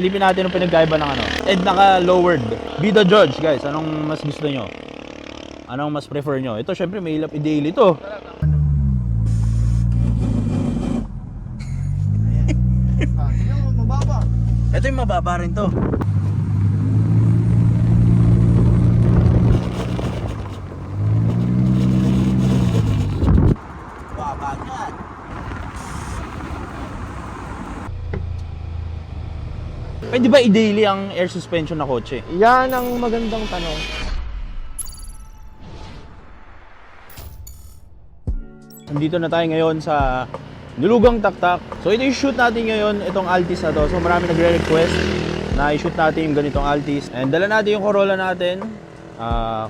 Silipin natin ang pinagkaiba ng ano. And naka-lowered. Be the judge, guys. Anong mas gusto nyo? Anong mas prefer nyo? Ito, syempre, may hilap i-daily to. Ito yung mababa rin to. Baba yan. Pwede ba i-daily ang air suspension na kotse? Yan ang magandang tanong. Nandito na tayo ngayon sa Nulugang Taktak. So ito yung shoot natin ngayon, itong Altis na to. So marami nagre-request na i-shoot natin yung ganitong Altis. And dala natin yung Corolla natin.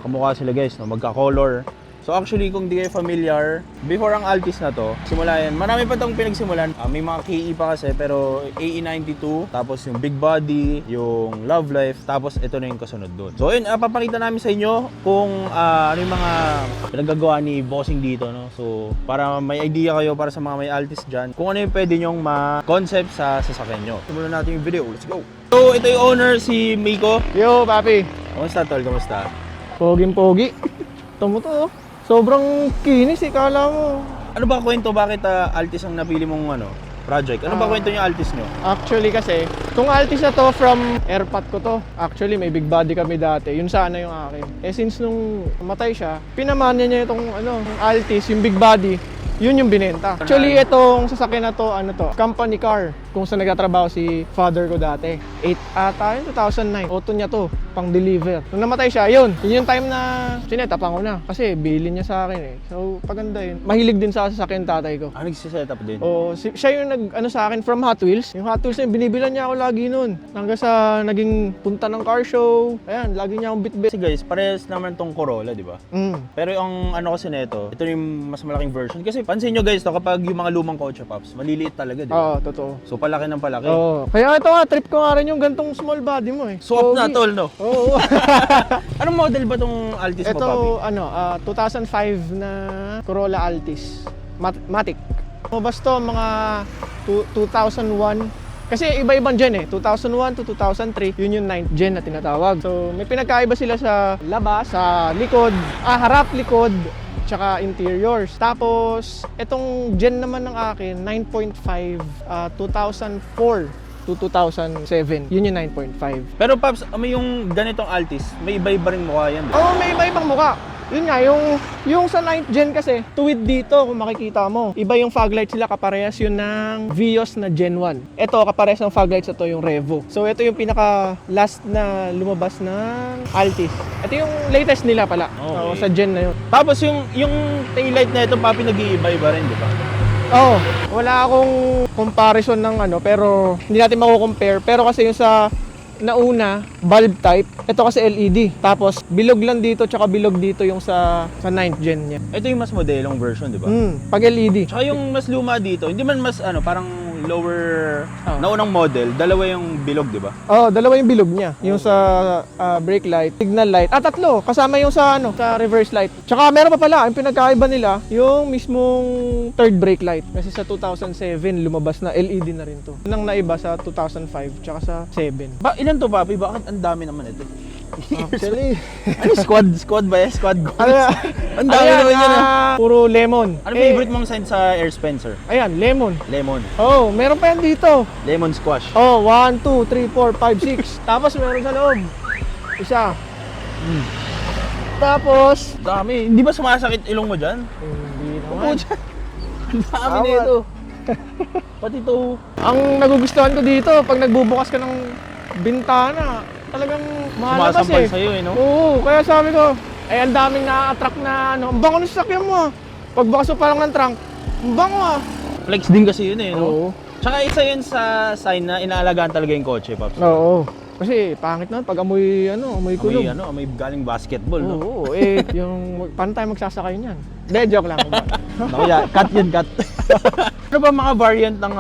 Kamukha sila guys, no? Magka-color. So actually kung di kayo familiar, before ang Altis na to, simula yan, marami pa itong pinagsimulan. May mga KE pa kasi, pero AE92, tapos yung Big Body, yung Love Life, tapos ito na yung kasunod doon. So yun, papakita namin sa inyo kung ano yung mga pinagagawa ni Bossing dito, no? So para may idea kayo para sa mga may Altis dyan, kung ano yung pwede nyong ma-concept sa sasakyan nyo. Simulan natin yung video, let's go! So ito yung owner, si Miko. Yo, papi. Kamusta tol, kamusta? Poging-pogi. Ito mo to. Sobrang kinis, kala mo. Ano ba kwento? Bakit Altis ang napili mong project? Ano ba kwento niyo Altis nyo? Actually kasi, itong Altis na to from airpot ko to. Actually, may Big Body kami dati. Yun sana yung akin. Eh since nung matay siya, pinamanya niya itong Altis, yung Big Body. Yun yung binenta. Actually, itong sasakyan na to, company car. Kung saan nagtatrabaho si father ko dati. 2009. Auto niya to, pang deliver. Nung namatay siya, yun yung time na sinetap ko na. Kasi bilin niya sa akin eh. So, paganda yun. Mahilig din sa sasakyan tatay ko. Nagsiset up din? Oo, siya yung sa akin from Hot Wheels. Yung Hot Wheels na yun, binibilan niya ako lagi nun. Hanggang sa naging punta ng car show. Ayan, lagi niya akong bit-bit. Kasi guys, parehas naman tong Corolla, di ba? Pero yung kasi nito, ito yung mas malaking version. Kasi pansin nyo guys, kapag yung mga lumang kotse pops, maliliit talaga, di ba? Oo, totoo. So palaki ng palaki. Oo. Kaya ito nga, trip ko nga rin yung gantong small body mo eh. Swap na tol, no? Oo. Anong model ba tong Altis mo, papi? Ito, 2005 na Corolla Altis. Matic. Mabas to, mga 2001. Kasi iba-ibang gen eh. 2001 to 2003, yun yung 9th gen na tinatawag. So, may pinagkaiba sila sa labas, sa likod, harap, likod, tsaka interiors. Tapos, itong gen naman ng akin, 9.5, 2004 to 2007. Yun yung 9.5. Pero Paps, may yung ganitong Altis, may iba-iba ring mukha yan, di ba? Oo, may iba-ibang mukha. Yun nga, yung sa 9th gen kasi, tuwid dito kung makikita mo. Iba yung fog lights sila, kaparehas yun ng Vios na Gen 1. Ito, kaparehas ng fog lights na to, yung Revo. So, ito yung pinaka last na lumabas ng Altis. Ito yung latest nila pala. Okay. So, sa Gen na yun. Tapos yung taillight na ito, papi, nag-iiba-iba rin, di ba? Oo, wala akong comparison ng pero hindi natin mako-compare. Pero kasi yung sa nauna, bulb type, ito kasi LED. Tapos bilog lang dito tsaka bilog dito yung sa 9th gen niya. Ito yung mas modelong version, di ba? Pag LED. Tsaka yung mas luma dito, hindi man mas parang lower naunang model, dalawa yung bilog, di ba? Dalawa yung bilog niya. Yung sa brake light, signal light. Tatlo. Kasama yung sa sa reverse light. Tsaka meron pa pala, yung pinagkaiba nila, yung mismong third brake light. Kasi sa 2007, lumabas na LED na rin to. Nang naiba sa 2005 tsaka sa 7. Ilan to, papi? Bakit ang dami naman ito? Actually, Squad ba yan? Squad goals? Ang dami ayan, naman yan puro lemon. Ano favorite mong sign sa Air Spencer? Ayan, lemon. Lemon. Meron pa yan dito. Lemon squash. 1, 2, 3, 4, 5, 6. Tapos meron sa loob. Isa. Tapos, Dami. Hindi ba sumasakit ilong mo dyan? hindi Upo naman. dyan. Ang dami Awat. na ito. Pati ito. Ang nagugustuhan ko dito, pag nagbubukas ka ng bintana, talagang mahalabas Sumasampal eh. sa'yo no? Oo, kaya sabi ko, ang daming na-attract na ang bango ng sasakyan mo ah. Pagbukas mo pa lang ng trunk, ang bango ah. Flex din kasi yun no? Oo. Tsaka isa yun sa sign na inaalagaan talaga yung kotse, Pops. Oo. Kasi pangit na pag amoy kulog. Amoy galing basketball, no? Oo, yung paano tayo magsasakay niyan? Hindi, joke lang. Naku, cut yun, cut. Ano ba mga variant ng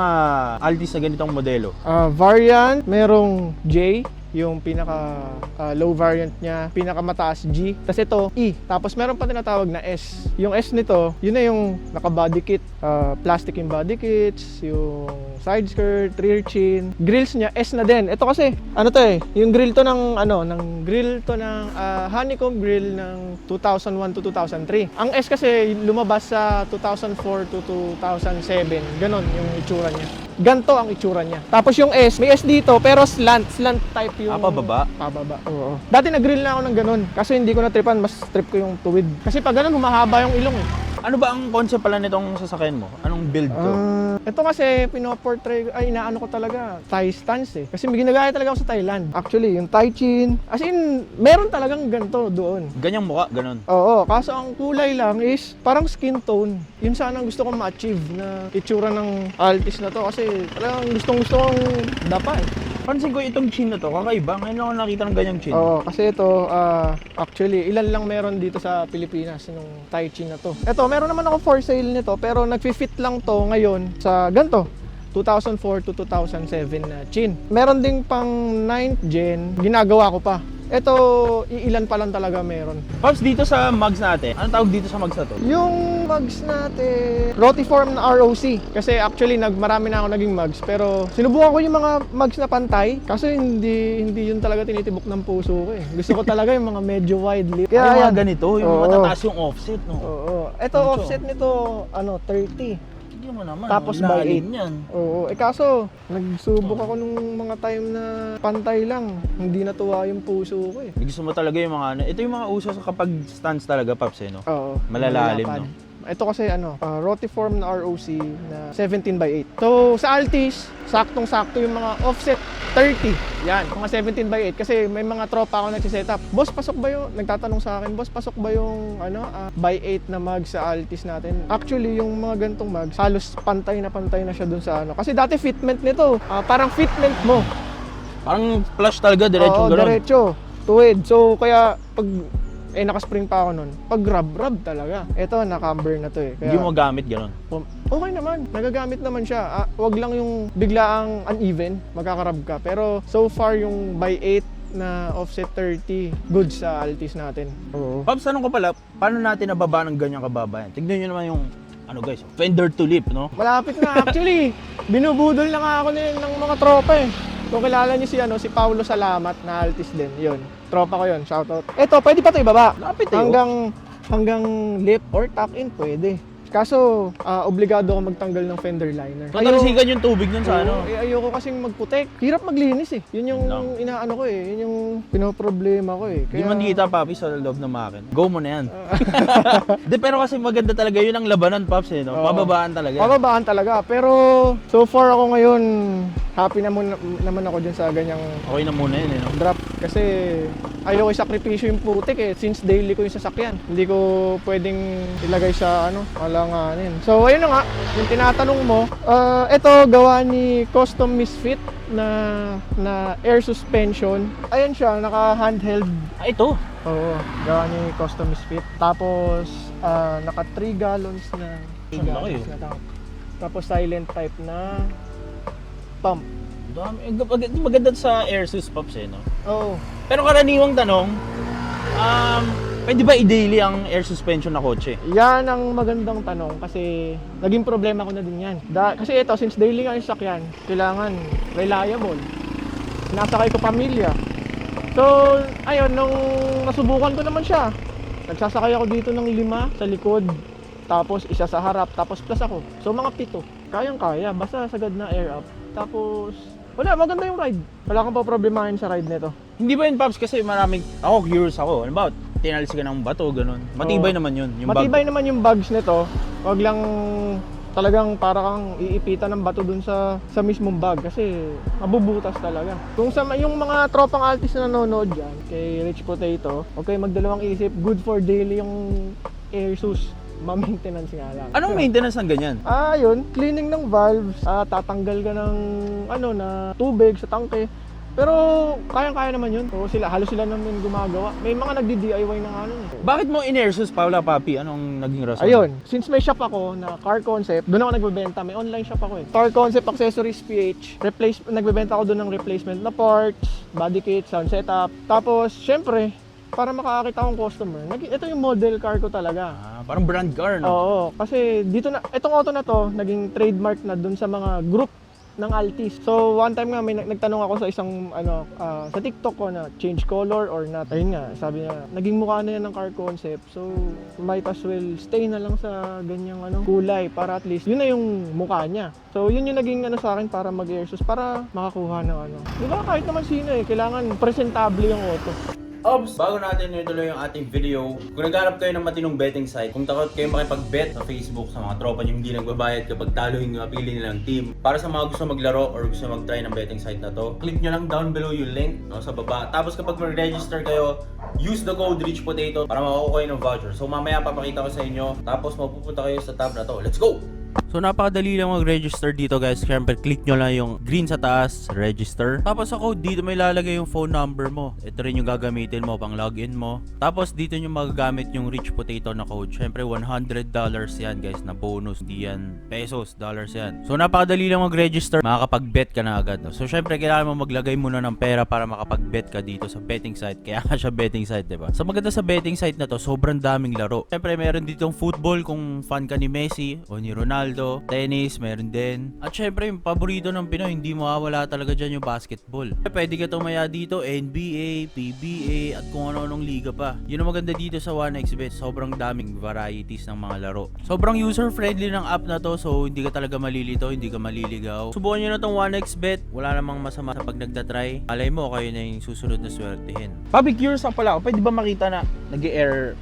Altis na ganitong modelo? Variant, merong J, yung pinaka low variant niya, pinaka mataas G. Tapos ito E. Tapos meron pa tinatawag na S. Yung S nito, yun na yung naka-body kit, plastic yung body kits, yung side skirt, rear chin. Grills niya S na din. Ito kasi ano to yung grill to ng honeycomb grill ng 2001 to 2003. Ang S kasi lumabas sa 2004 to 2007. Ganon yung itsura niya. Ganto ang itsura niya. Tapos yung S, may S dito pero slant type yung pababa? Pababa. Oo. Dati nag-grill na ako ng ganun kasi hindi ko na tripan, mas trip ko yung tuwid. Kasi pag ganun humahaba yung ilong eh. Ano ba ang concept pala nitong sasakyan mo? Anong build to? Ito kasi pinoportray, inaano ko talaga, Thai stance eh. Kasi may ginagaya talaga ako sa Thailand. Actually, yung Thai chin, as in, meron talagang ganito doon. Ganyang mukha, ganon. Oo, kaso ang kulay lang is parang skin tone. Yun sana ang gusto kong ma-achieve na itsura ng Altis na to kasi talagang gustong-gusto kong dapa eh. Pansin ko itong chin na to, kakaiba. Ngayon lang ako nakita ng ganyang chin. Oo, kasi ito, actually, ilan lang meron dito sa Pilipinas, nung Thai chin na to. Ito, meron naman ako for sale nito, pero nagfi-fit lang to ngayon sa ganito. 2004 to 2007 na chin. Meron ding pang 9th gen, ginagawa ko pa. Ito, iilan pa lang talaga meron. Pops, dito sa mugs natin, anong tawag dito sa mugs na to? Yung mugs natin, Rotiform na ROC. Kasi actually, marami na ako naging mugs. Pero sinubukan ko yung mga mugs na pantay. Kasi hindi yun talaga tinitibok ng puso ko eh. Gusto ko talaga yung mga medyo wide lip. Ay, mga ganito, yung Oo. matataas yung offset, no? Oo. Ito, Ano to? offset nito, 30. Hindi mo naman, Tapos no? by Lalim 8. yan. Oo. Kaso, nagsubok ako nung mga time na pantay lang. Hindi natuwa yung puso ko eh. Gusto mo talaga yung mga ano, ito yung mga uso sa kapag stance talaga, Pops, eh, no? Oo. Malalalim, Malapad. no? Ito kasi Rotiform na ROC na 17x8. So, sa Altis, saktong-sakto yung mga offset 30. Yan, mga 17x8. Kasi may mga tropa ako nagsiset up. Boss, pasok ba yung, nagtatanong sa akin, boss, pasok ba yung by 8 na mag sa Altis natin? Actually, yung mga gantong mags, halos pantay na siya dun sa ano. Kasi dati fitment nito, parang fitment mo. Parang flush talaga, diretso Oo, gano'n. diretso. Tuwid. So, kaya pag nakaspring pa ako nun. Pag rub talaga. Ito, naka-amber na to eh. Kaya, Hindi mo magamit gano'n. okay naman. Nagagamit naman siya. Wag lang yung biglaang uneven, magkakarab ka. Pero so far yung by 8 na offset 30, good sa Altis natin. Oo. Pops, tanong ko pala, paano natin nababa ng ganyang kababa yan? Tignan nyo naman yung, guys, fender to lip, no? Malapit na actually. Binubudol na nga ako ng mga tropa eh. Kung kilala niyo si Paulo Salamat na Altis din, yun. Tropa ko yun, shoutout. Eto, pwede pa ito ibaba. Lapit eh. Hanggang lip or tuck in, pwede. Kaso, obligado ako magtanggal ng fender liner. Matalsikan yung tubig nun sa ano. Ayoko kasing magputek. Hirap maglinis eh. Yun yung Yun lang. inaano ko eh. Yun yung pinoproblema ko eh. Hindi man kita, Papi, sa loob ng makin. Go mo na yan. De, pero kasi maganda talaga yun ang labanan, Pops, eh, no? Oo. Pababaan talaga. Pababaan talaga. Pero so far ako ngayon, happy naman ako dyan sa ganyang Okay na muna yun, eh, no? drop. Kasi ayoko isakripisyo yung putik eh. Since daily ko yung sasakyan. Hindi ko pwedeng ilagay sa alanganin. So ayun na nga, yung tinatanong mo, ito gawa ni Custom Misfit na air suspension. Ayan siya, naka handheld. Ito. Oo, gawa ni Custom Misfit. Tapos naka 3 gallons na Ang laki, na tank. Tapos silent type na pump. Dami. Maganda sa air sus, Pops, eh, no? Oo. Pero karaniwang tanong, pwede ba i-daily ang air suspension na kotse? Yan ang magandang tanong kasi naging problema ko na din yan. Kasi ito, since daily nga yung sakyan, kailangan reliable. Nasakay ko pamilya. So, ayun, nung nasubukan ko naman siya, nagsasakay ako dito ng 5 sa likod, tapos isa sa harap, tapos plus ako. So, mga 7. Kayang-kaya, basta sagad na air up. Tapos, wala, maganda yung ride. Wala kang pa problemahin sa ride nito. Hindi ba yun, Pops? Kasi maraming, ako curious ako. Ano ba, tinalis ka ng bato, ganun. Matibay Oo. naman yun. Yung Matibay bag. naman yung bags nito. Wag lang talagang para kang iipitan ng bato dun sa mismong bag kasi mabubutas talaga. Kung sa yung mga tropang Altis na nanonood dyan kay Rich Potato, okay, magdalawang isip, good for daily yung air sus. Ma-maintenance nga lang. Anong maintenance ng ganyan? Yun, cleaning ng valves, tatanggal ka ng na tubig sa tangke. Pero kayang-kaya naman yun. So, halos sila naman gumagawa. May mga nagdi-DIY na nga nun. Bakit mo in-airsus, Paula, Papi? Anong naging rason? Ayun, since may shop ako na Car Concept, doon ako nagbebenta. May online shop ako eh. Car Concept Accessories PH. Nagbebenta ako doon ng replacement na parts, body kit, sound setup. Tapos, syempre, para makakakita akong customer, ito yung model car ko talaga. Parang brand car, no? Oo, kasi dito na, itong auto na to, naging trademark na dun sa mga group ng Altis. So, one time nga, may nagtanong ako sa isang, sa TikTok ko na change color or not. Ayun nga, sabi niya, naging mukha na yan ng car concept. So, might as well stay na lang sa ganyang kulay para at least, yun na yung mukha niya. So, yun yung naging sa akin para mag-airsus, para makakuha ng Di ba, kahit naman sino kailangan presentable yung auto. Ops! Bago natin ituloy yung ating video, kung naghanap kayo ng matinong betting site, kung takot kayo makipag-bet sa Facebook sa mga tropa nyo hindi nagbabayad kapag talo yung mapili nilang team, para sa mga gusto maglaro or gusto mag-try ng betting site na to, click nyo lang down below yung link sa baba. Tapos kapag mag-register kayo, use the code RICHPOTATO para makakuha kayo ng voucher. So mamaya papakita ko sa inyo, tapos mapupunta kayo sa tab na to. Let's go! So napakadali lang mag-register dito guys. Siyempre click nyo lang yung green sa taas, register. Tapos sa code dito may lalagay yung phone number mo. Ito rin yung gagamitin mo pang login mo. Tapos dito nyo magagamit yung Rich Potato na code. Siyempre $100 yan guys na bonus. Di yan pesos, dollars yan. So napakadali lang mag-register. Makakapag-bet ka na agad. No? So siyempre kailangan mo maglagay muna ng pera para makapag-bet ka dito sa betting site. Kaya siya betting site, diba? So maganda sa betting site na to, sobrang daming laro. Siyempre meron ditong football kung fan ka ni Messi o ni Ronaldo. Tennis, meron din. At syempre, yung paborito ng Pinoy, hindi mawawala talaga dyan yung basketball. Pwede ka tumaya dito, NBA, PBA, at kung ano-anong liga pa. Yun ang maganda dito sa 1xBet. Sobrang daming varieties ng mga laro. Sobrang user-friendly ng app na to, so hindi ka talaga malilito, hindi ka maliligaw. Subukan nyo na tong 1xBet. Wala namang masama sa pag nagtatry. Alay mo, kayo na yung susunod na swertihin. Papi, curious ako pala ako. Pwede ba makita na nag-air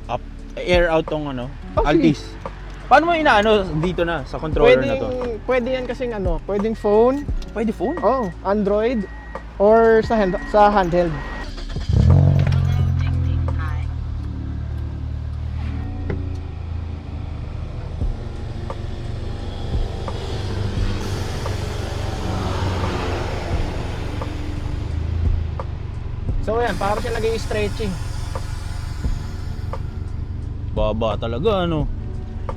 out tong Altis? Paano mo inaano dito na sa controller na to? Pwede yan kasing pwedeng phone. Pwede phone? Oh, Android or sa handheld. So yan, para siya nag-i-stretching. Baba talaga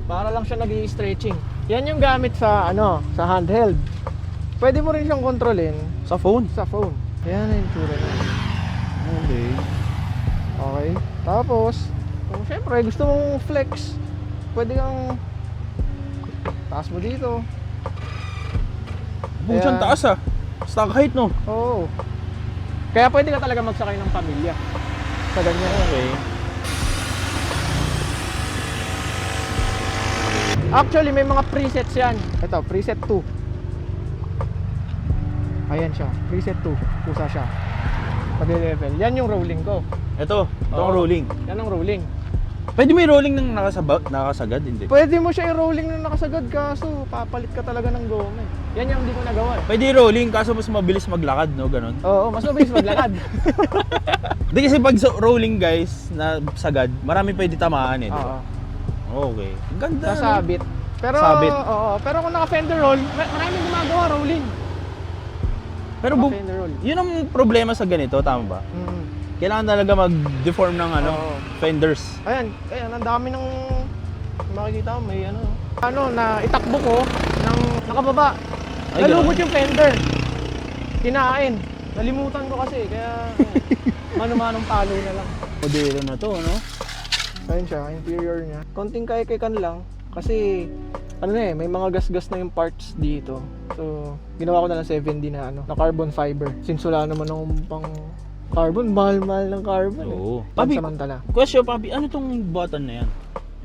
Para lang siya nag-i-stretching. Yan yung gamit sa sa handheld. Pwede mo rin siyang kontrolin Sa phone? sa phone. Yan yung tsura na. Okay. Okay. Tapos, kung syempre gusto mong flex, pwede kang taas mo dito. Punsang Kaya- taas Stock height Oo. Kaya pwede ka talaga magsakay ng pamilya sa ganyan. Okay. Actually, may mga presets yan. Ito, preset 2. Ayan siya, preset 2. Pusa siya. Pag-level. Yan yung rolling ko. Ito ang Oo. rolling. Yan ang rolling. Pwede may rolling ng nakasagad, hindi? Pwede mo siya i-rolling nung nakasagad, kaso papalit ka talaga ng goma. Yan yung hindi ko nagawa. Pwede rolling kaso mas mabilis maglakad, ganon. Oo, mas mabilis maglakad. Hindi kasi pag rolling guys, na sagad, marami pwede tamaan diba? Oo. Okay. Ganda. Sasabit. Pero, Sabit. oo, pero kung naka-fender roll, maraming gumagawa rolling. Pero Naka-fender roll. yun ang problema sa ganito, tama ba? Mm. Kailangan talaga mag-deform ng Oo. fenders. Ayan, ang dami ng makikita mo, may na itakbo ko ng nakababa. Ay, Nalugod ganun. yung fender. Kinain. Nalimutan ko kasi, kaya mano-manong palo na lang. Modelo na to, Ayun siya, interior niya. Konting kay-kan lang kasi may mga gas-gas na yung parts dito. So, ginawa ko na lang 7D na na carbon fiber. Since wala naman akong pang carbon, mahal-mahal ng carbon. Oo. Pabi, Pabi, question, Pabi, ano tong button na yan?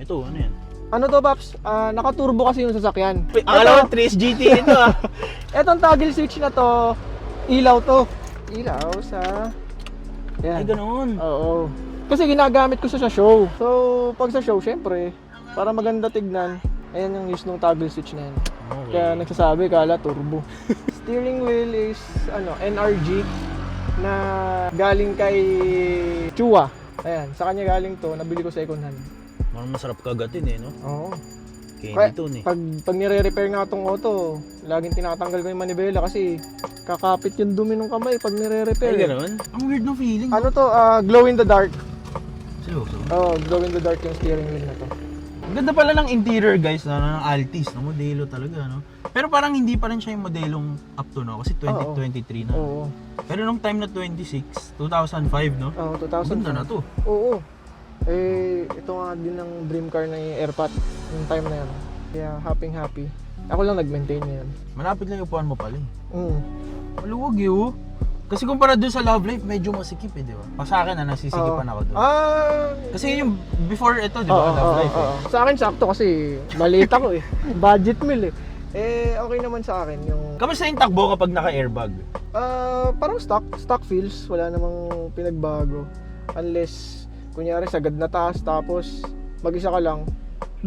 Ito, ano yan? ano to, Paps? Naka-turbo kasi yung sasakyan. Akala ko 3 GT ito Etong toggle switch na to, ilaw to. Ilaw sa... Ay, ganoon. Oo. Kasi ginagamit ko sa show. So, pag sa show, syempre, para maganda tignan, ayan yung use ng toggle switch na yan. Okay. Kaya nagsasabi, kala turbo. Steering wheel is, NRG, na galing kay Chua. Ayan, sa kanya galing to, nabili ko second hand. Parang masarap kagatin no? Oo. Candy to Pag nire-repair nga tong auto, laging tinatanggal ko yung manibela kasi kakapit yung dumi ng kamay pag nire-repair. Ay, ganoon? Ang weird ng feeling. Ano to, glow in the dark. Seryoso? Oh, glow in the dark yung steering wheel na to. Ang ganda pala ng interior guys, no, ng Altis, no, modelo talaga, no. Pero parang hindi pa rin siya yung modelong up to now kasi 2023 na. Oo. Pero nung time na 2005, no? Oo, 2000. Ganda na to. Oo. Ito nga din ang dream car na yung Airpat yung time na yan. Kaya happy. Ako lang nag-maintain ngayon. Malapit lang yung upuan mo pala eh. Maluwag yun. Kasi kumpara dun sa Love Life, medyo masikip eh, di ba? Pa sa akin na nasisikipan ako dun. Kasi yun yung before ito, di ba? Love Life eh. Sa akin sakto kasi maliit ako eh. Budget meal eh. Okay naman sa akin yung... Kamusta yung takbo kapag naka-airbag? Parang stock feels. Wala namang pinagbago. Unless, kunyari sagad na taas tapos mag-isa ka lang.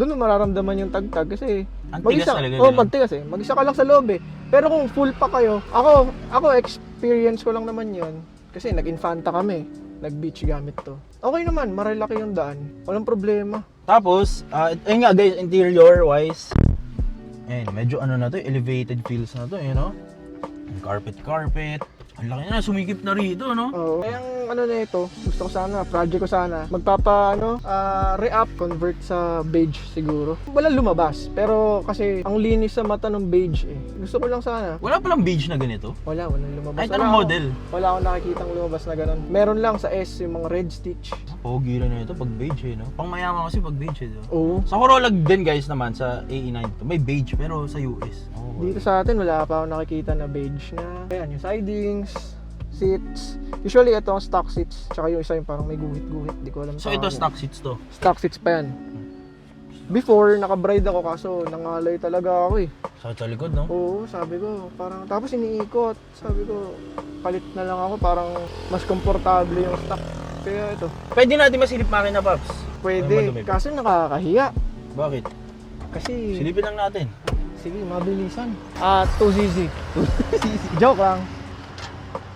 Doon mo mararamdaman yung tagtag kasi ang tigas talaga. magtigas eh. Mag-isa ka lang sa loob eh. Pero kung full pa kayo, ako experience ko lang naman yun. Kasi nag-infanta kami. Nag-beach gamit to. Okay naman, marilaki yung daan. Walang problema. Tapos, ayun nga guys, interior wise, medyo ano na to, elevated feels na to, you know? Carpet. Ang laki na, sumikip na rito, no? Oo. Kaya ang ano na ito, gusto ko sana, project ko sana, re-up, convert sa beige siguro. Walang lumabas, pero kasi ang linis sa mata ng beige eh. Gusto ko lang sana. Wala palang beige na ganito? Walang lumabas. Ay, anong model? Wala akong nakikitang lumabas na ganun. Meron lang sa S yung mga red stitch. Pogi rin na ito pag beige eh, no? Pang mayaman kasi pag beige eh, no? Oo. Sa Corolla din guys naman, sa AE9 may beige, pero sa US. Dito sa atin, wala pa akong nakikita na beige na. Ayan, yung sidings, seats. Usually, ito ang stock seats. Tsaka yung isa yung parang may guhit-guhit. Di ko alam. So ito stock seats to? Stock seats pa yan. Before, naka-bride ako kaso nangalay talaga ako eh. Sa likod, no? Oo, sabi ko. Parang, tapos iniikot. Sabi ko, palit na lang ako. Parang mas komportable yung stock. Kaya ito. Pwede natin masilip makina, Paps? Pwede. Kaso nakakahiya. Bakit? Kasi... Silipin lang natin. Sige, mabilisan. 2cc. Joke lang.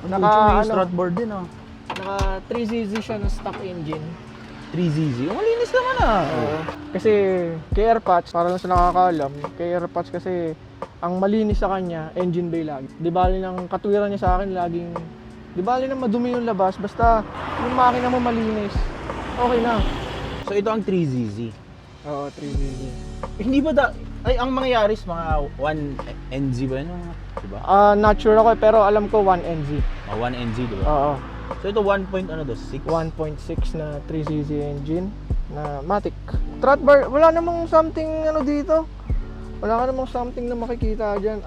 May strut board din, oh. Naka 3cc siya na stock engine. 3ZZ. Malinis naman ah. Oo. Kasi kay Airpods, para lang sa nakakaalam, kay Airpods kasi ang malinis sa kanya, engine bay lagi. Di bali ng katwiran niya sa akin laging, di bali na madumi yung labas, basta yung makina mo malinis, okay na. So ito ang 3ZZ. Oo, 3cc. Hindi ba ay ang mga Yaris mga 1NZ ba yun? Diba? Not sure ako pero alam ko 1NZ. 1NZ diba? Oo. So ito 1.6? 1.6 na 3cc engine na matic. Trot bar, wala namang something ano dito. Wala ka namang something na makikita dyan.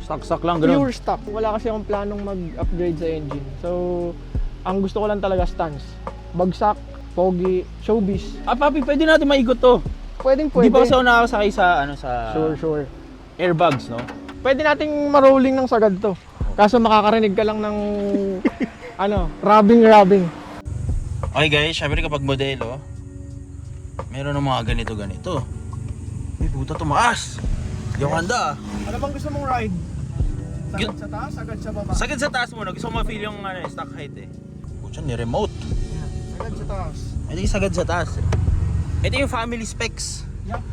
Stock lang gano'n. Pure stock. Wala kasi akong planong mag-upgrade sa engine. So, ang gusto ko lang talaga stance. Bagsak, pogi, showbiz. Papi, pwede natin maikot to. Pwede. Hindi pa kasi ako nakakasakay sa Sure. airbags, no? Pwede nating marolling ng sagad to. Kaso makakarinig ka lang ng rubbing. Okay guys, syempre kapag modelo, meron ng mga ganito. May puta tumaas. Hindi ako handa ah. Ano bang gusto mong ride? Sagad sa taas, sagad sa baba? Sagad sa taas muna. Gusto ko ma-feel yung stock height eh. Pucha, ni-remote. Sagad sa taas. Ito yung sagad sa taas eh. Ito yung family specs. Yup.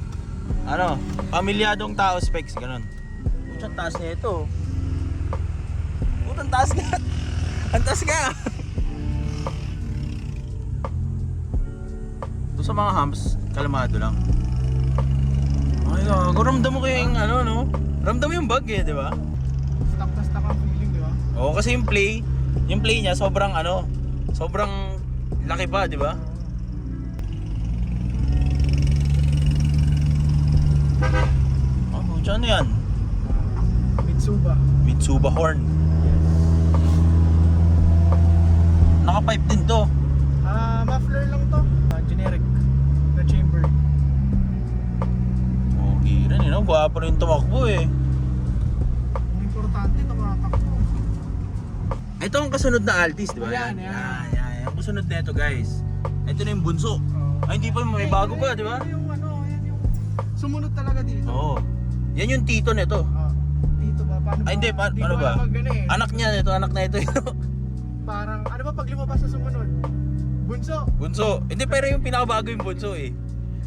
Pamilyadong tao specs, ganun. Pucha, taas niya ito. Puta, taas ka. Ang taas ka. Ito sa mga humps, kalmado lang. Ay, ramdam mo kayo yung no? Ramdam mo yung bug eh, di ba? Stock na stock ang feeling, di ba? Oo, kasi yung play niya sobrang sobrang laki pa, di ba? Ano yan? Mitsuba horn. Naka-pipe din to. Muffler lang to. Generic na chamber. Okay rin, gwapo rin tumakbo eh. Ang importante tumatakbo. Ito ang kasunod na Altis, di ba? Yan. Ang kasunod na ito, guys. Ito na yung bunso. Ay, hindi pa, may bago pa, di ba? Yan yung sumunod talaga dito. Oo. Yan yung tito nito. Dito ba? Paano ba? Ay, hindi, paano ba? Anak niya nito, anak na ito. Parang, ano ba pag lumabas sa sumunod? Bunso. Hindi, pero yung pinakabago yung bunso eh.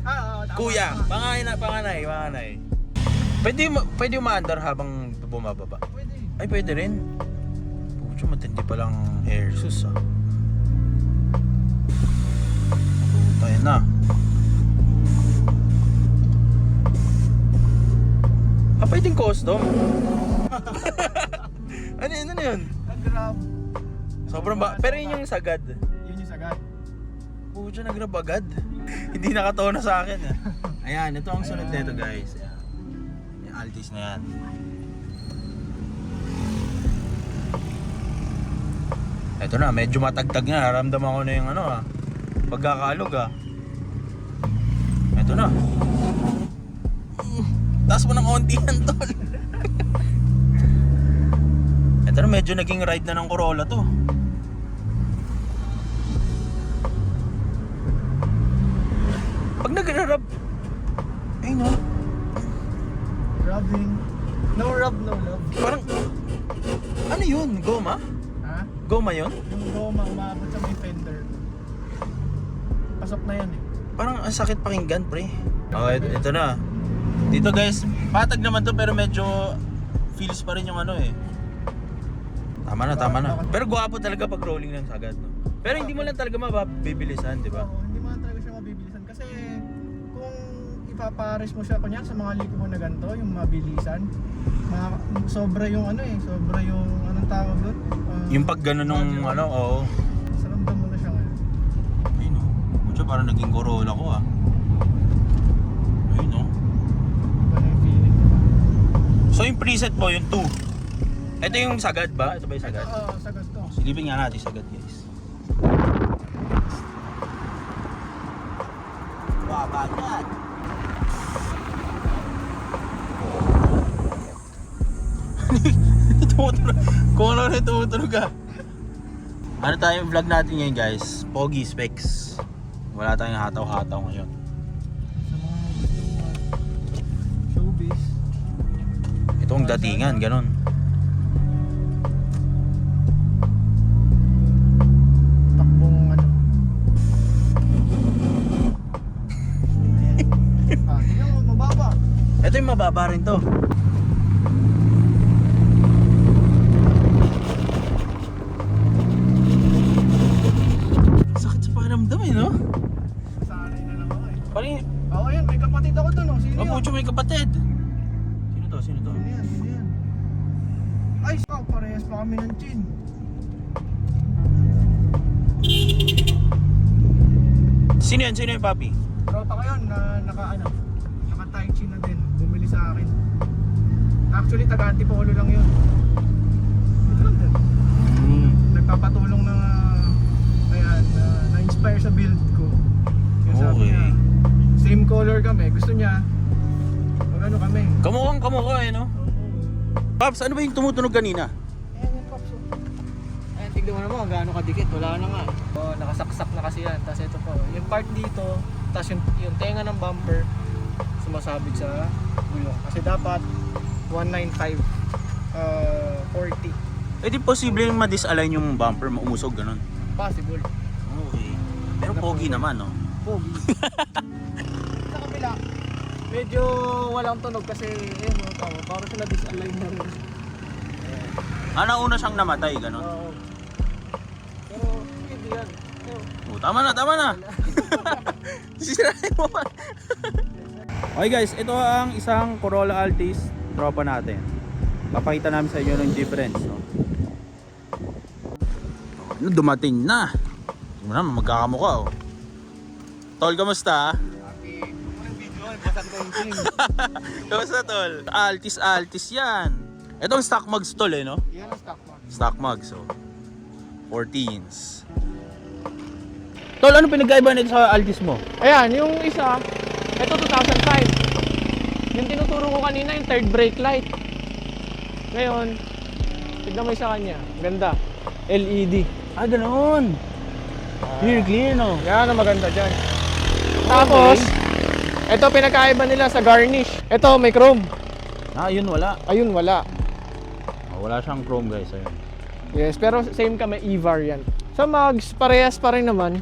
Tama. Kuya, panganay. Pwede umaandar habang bumababa. Pwede. Ay, pwede rin. Pucho, matindi palang Airsus ah. Tayo na. pwedeng custom. Ano yun? Nag-grab. Sobrang ba? Pero yun yung sagad. Yun yung sagad. Pucha, nag-grab agad. Hindi nakataon na sa akin. Ayan, ito ang sunod nito guys. Ayan. Yung Altis na yan. Ito na, medyo matagtag na. Naramdaman ko na yung pagkakalog Ito na. Taas mo ng konti yan, tol. Ito na, medyo naging ride na ng Corolla to. Pag nag-rub, ay no. Rubbing. No rub, no love. Parang, ano yun? Goma? Ha? Goma yun? Yung goma umabot sa may fender. Pasok na yan eh. Parang ang sakit pakinggan, pre. Oh, ito na. Dito guys, patag naman to pero medyo feels pa rin yung Tama na. Pero gwapo talaga pag rolling ng sagad, no? Pero hindi mo lang talaga mabibilisan, di ba? Oo, hindi mo lang talaga siya mabibilisan. Kasi kung ipapares mo siya kunya sa mga liko mo na ganito, yung mabilisan, sobra yung sobra yung anong tawag doon? Yung pag gano'n nung oo. Sa ramdam mo na siya ngayon. Ay no, mucho parang naging Corolla ko Ay no. Iba na yung feeling niya. So yung preset mo, yung 2. Ito yung sagad ba? Ito ba yung sagad? Oo, sagad to. Silipin nga natin yung sagad guys. Baba yan. Tumutunog. Kung ano na tumutunog Ano tayo yung vlog natin ngayon guys? Pogi specs. Wala tayong hataw-hataw ngayon. Sa mga showbiz. Itong datingan, ganon. Takbong tingnan mo, mababa. Ito yung mababa rin to. Sakit sa pakiramdam no? Sanay na lang ako Parang, Oo, yan, may kapatid ako doon. Sino yun? pucho may kapatid. Sino to? Sino yan? Ay, parehas pa kami ng chin. Sino yung papi? Tropa ko yun na naka-tai chi na din. Bumili sa akin. Actually, taga-Antipolo lang yun. Ito lang din. Nagpapatulong na na-inspire sa build ko. Kaya sabi niya, same color kami. Gusto niya, magano kami. Kamukhang kamukha no? Paps, ano ba yung tumutunog kanina? Ayan yung Pops. Ayan, tignan mo naman gaano kadikit. Wala na nga. Nakasaksak na kasi yan. Tapos ito po, yung part dito, tapos yung tenga ng bumper, sumasabit sa gulong. Kasi dapat 195, 40. Eh di posible yung ma-disalign yung bumper, maumusog ganun. Possible. Okay. Pero pogi naman no? Pogi. Sa kabila, medyo walang tunog kasi parang sila disalign na rin. Una siyang namatay, ganun. Oo. Pero hindi yan. Oh, tama na. Sisirain mo pa. Okay guys, ito ang isang Corolla Altis tropa natin. Papakita namin sa inyo ng difference, no? Dumating na. Tingnan mo naman, magkakamukha, Tol, kamusta? Kamusta, Tol? Altis yan. Itong stock mugs, Tol, no? Yan ang stock mark. Stock mugs, 14s. Tol, ano pinagkaiba nito sa Altis mo? Ayan, yung isa, ito 2005. Yung tinuturo ko kanina, yung third brake light. Ngayon, tignan mo yung sa kanya. Ganda. LED. Ah, ganoon. Clear, no? Yan ang maganda dyan. Tapos, ito pinagkaiba nila sa garnish. Ito may chrome. Ah, yun wala. Ayun, wala. Wala siyang chrome, guys. Ayun. Yes, pero same kami E-variant. Sa mugs, parehas pa rin naman.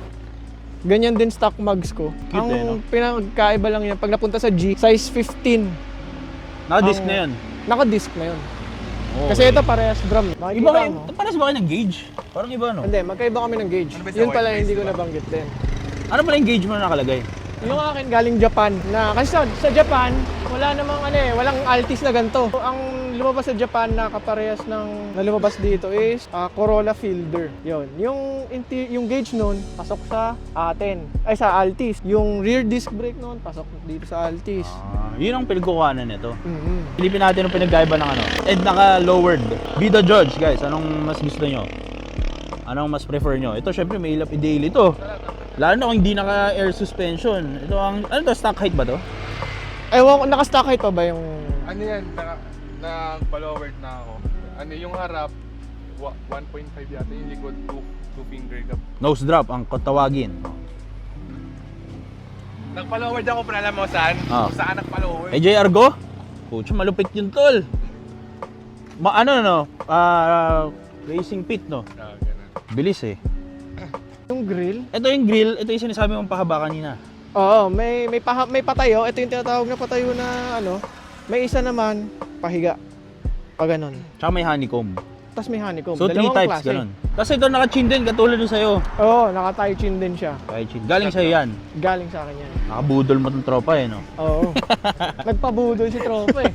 Ganyan din stock mugs ko. Cute, no? Pinagkaiba lang yan, pag napunta sa G, size 15. Naka-disc na yun. Naka-disc na yun. Okay. Kasi ito parehas drum. Iba kayo, parehas ba kayo ng gauge? Parang iba, no? Hindi, magkaiba kami ng gauge. Yun pala hindi ko nabanggit din. Ano pala yung gauge mo na nakalagay? Yung akin galing Japan na kasi sa Japan wala namang walang Altis na ganito. Ang lumabas sa Japan na kaparehas ng na lumabas dito is Corolla Fielder. Yon. Yung gauge noon pasok sa atin. Ay sa Altis. Yung rear disc brake noon pasok dito sa Altis. Yun ang pinagkukuhanan nito. Mhm. Pilipin natin ang pinagkaiba ng ano. And naka-lowered. Be the judge, guys. Anong mas gusto nyo? Anong mas prefer nyo? Ito, syempre, may ilap i-daily to. Lalo na kung hindi naka-air suspension. Ito ang, ano to, stock height ba to? Ewan ko, naka-stock height pa ba yung... Ano yan, nag-followed na ako. Ano yung harap, 1.5 yata, yung likod 2 finger gap. Nose drop, ang tawagin. Nag-followed ako, pero alam mo saan? Ah. Kung saan nag-followed? AJ Argo? Pucha, malupit yun, tol. Racing pit, no? Ganun. Bilis eh. Yung grill? Ito yung grill, ito yung sinasabi mong pahaba kanina. Oo, may patayo. Ito yung tinatawag na patayo na may isa naman, pahiga. Pa ganun. Tsaka may honeycomb. Tapos may honeycomb. So, 3 Dalawang types, klase. ganun. Tapos ito naka-chin din, katulad nun sa'yo. Oo, naka-tie chin din siya. Kahit chin. Galing sa'yo yan. Galing sa akin yan. Nakabudol mo tong tropa eh, no? Oo. Nagpabudol si tropa eh.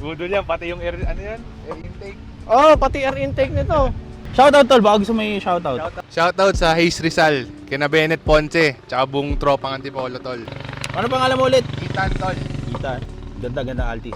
Budol yan, pati yung air, ano yan? Air intake. Oo, pati air intake nito. Shoutout, tol. Baka gusto mo yung shoutout. Shoutout sa Hayes Rizal, kina Bennett Ponce, tsaka buong tropang Antipolo, tol. Ano pangalan mo ulit? Ethan, tol. Kita. Ganda-ganda Altis.